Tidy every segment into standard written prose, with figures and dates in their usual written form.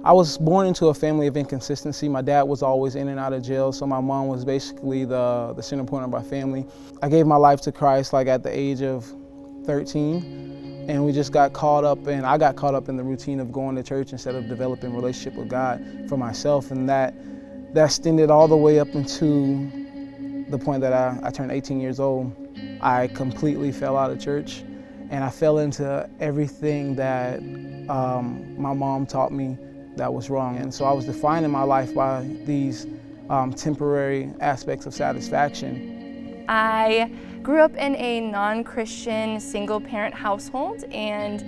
I was born into a family of inconsistency. My dad was always in and out of jail, so my mom was basically the center point of our family. I gave my life to Christ like at the age of 13, and we just got caught up, and I got caught up in the routine of going to church instead of developing a relationship with God for myself, and that extended all the way up into the point that I turned 18 years old. I completely fell out of church, and I fell into everything that my mom taught me that was wrong. And so I was defining my life by these temporary aspects of satisfaction. I grew up in a non-Christian single-parent household, and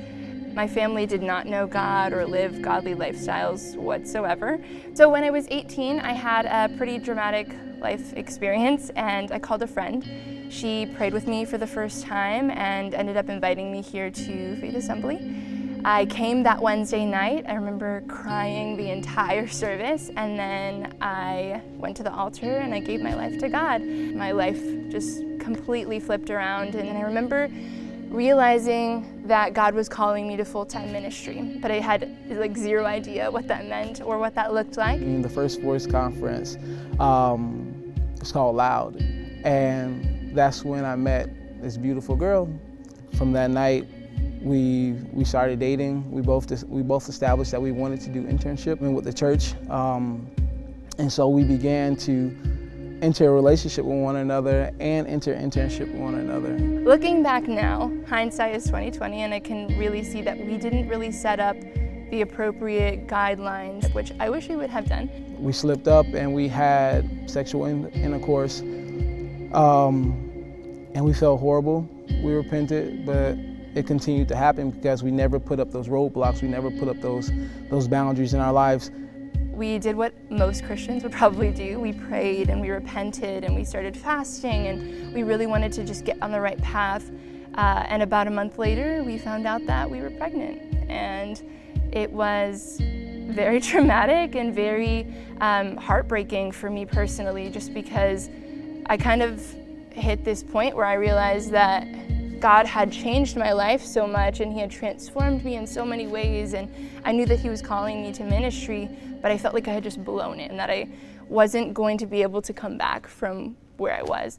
my family did not know God or live godly lifestyles whatsoever. So when I was 18, I had a pretty dramatic life experience, and I called a friend. She prayed with me for the first time and ended up inviting me here to Faith Assembly. I came that Wednesday night. I remember crying the entire service, and then I went to the altar and I gave my life to God. My life just completely flipped around, and I remember realizing that God was calling me to full-time ministry, but I had like zero idea what that meant or what that looked like. In the first voice conference, it's called Loud, and that's when I met this beautiful girl. From that night, we started dating. We both established that we wanted to do internship with the church, and so we began to enter a relationship with one another and enter internship with one another. Looking back now, hindsight is 20/20, and I can really see that we didn't really set up the appropriate guidelines, which I wish we would have done. We slipped up and we had sexual intercourse, and we felt horrible. We repented, but it continued to happen because we never put up those roadblocks. We never put up those boundaries in our lives. We did what most Christians would probably do. We prayed and we repented and we started fasting, and we really wanted to just get on the right path. And about a month later, we found out that we were pregnant. And it was very traumatic and very heartbreaking for me personally, just because I kind of hit this point where I realized that God had changed my life so much, and He had transformed me in so many ways, and I knew that He was calling me to ministry, but I felt like I had just blown it and that I wasn't going to be able to come back from where I was.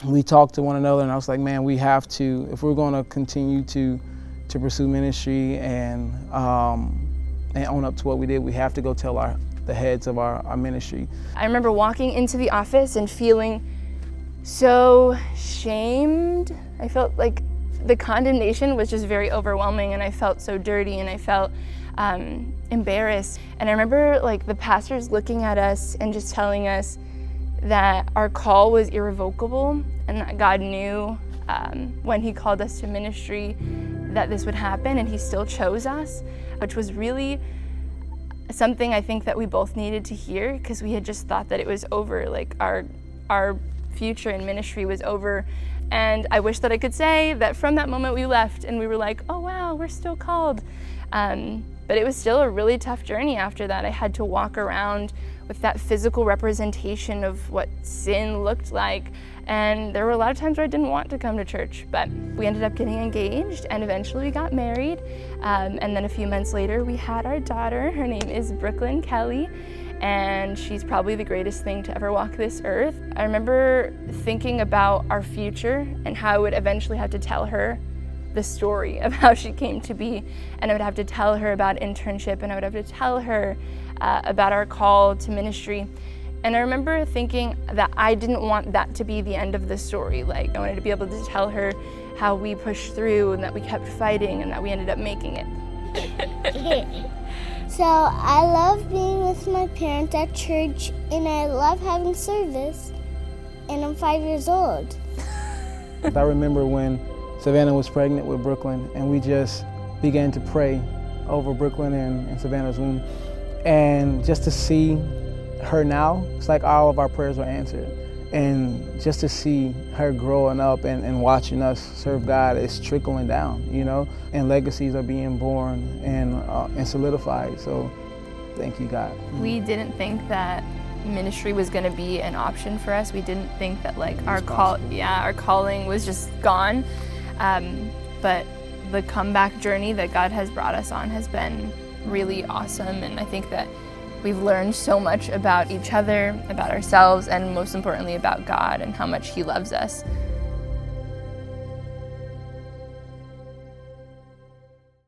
We talked to one another, and I was like, man, we have to, if we're going to continue to pursue ministry and own up to what we did, we have to go tell the heads of our ministry. I remember walking into the office and feeling so shamed. I felt like the condemnation was just very overwhelming, and I felt so dirty, and I felt embarrassed. And I remember like the pastors looking at us and just telling us that our call was irrevocable, and that God knew when He called us to ministry that this would happen, and He still chose us, which was really something I think that we both needed to hear, because we had just thought that it was over, like our future in ministry was over. And I wish that I could say that from that moment we left and we were like, oh wow, we're still called. But it was still a really tough journey after that. I had to walk around with that physical representation of what sin looked like. And there were a lot of times where I didn't want to come to church, but we ended up getting engaged, and eventually we got married. And then a few months later, we had our daughter. Her name is Brooklyn Kelly, and she's probably the greatest thing to ever walk this earth. I remember thinking about our future and how I would eventually have to tell her the story of how she came to be, and I would have to tell her about internship, and I would have to tell her about our call to ministry. And I remember thinking that I didn't want that to be the end of the story. Like, I wanted to be able to tell her how we pushed through and that we kept fighting and that we ended up making it. So I love being with my parents at church, and I love having service, and I'm 5 years old. I remember when Savannah was pregnant with Brooklyn, and we just began to pray over Brooklyn and Savannah's womb. And just to see her now, it's like all of our prayers were answered. And just to see her growing up and watching us serve God is trickling down, you know, and legacies are being born and solidified. So thank you, God. We didn't think that ministry was going to be an option for us. We didn't think that like our calling was just gone. But the comeback journey that God has brought us on has been really awesome, and I think that we've learned so much about each other, about ourselves, and most importantly about God and how much He loves us.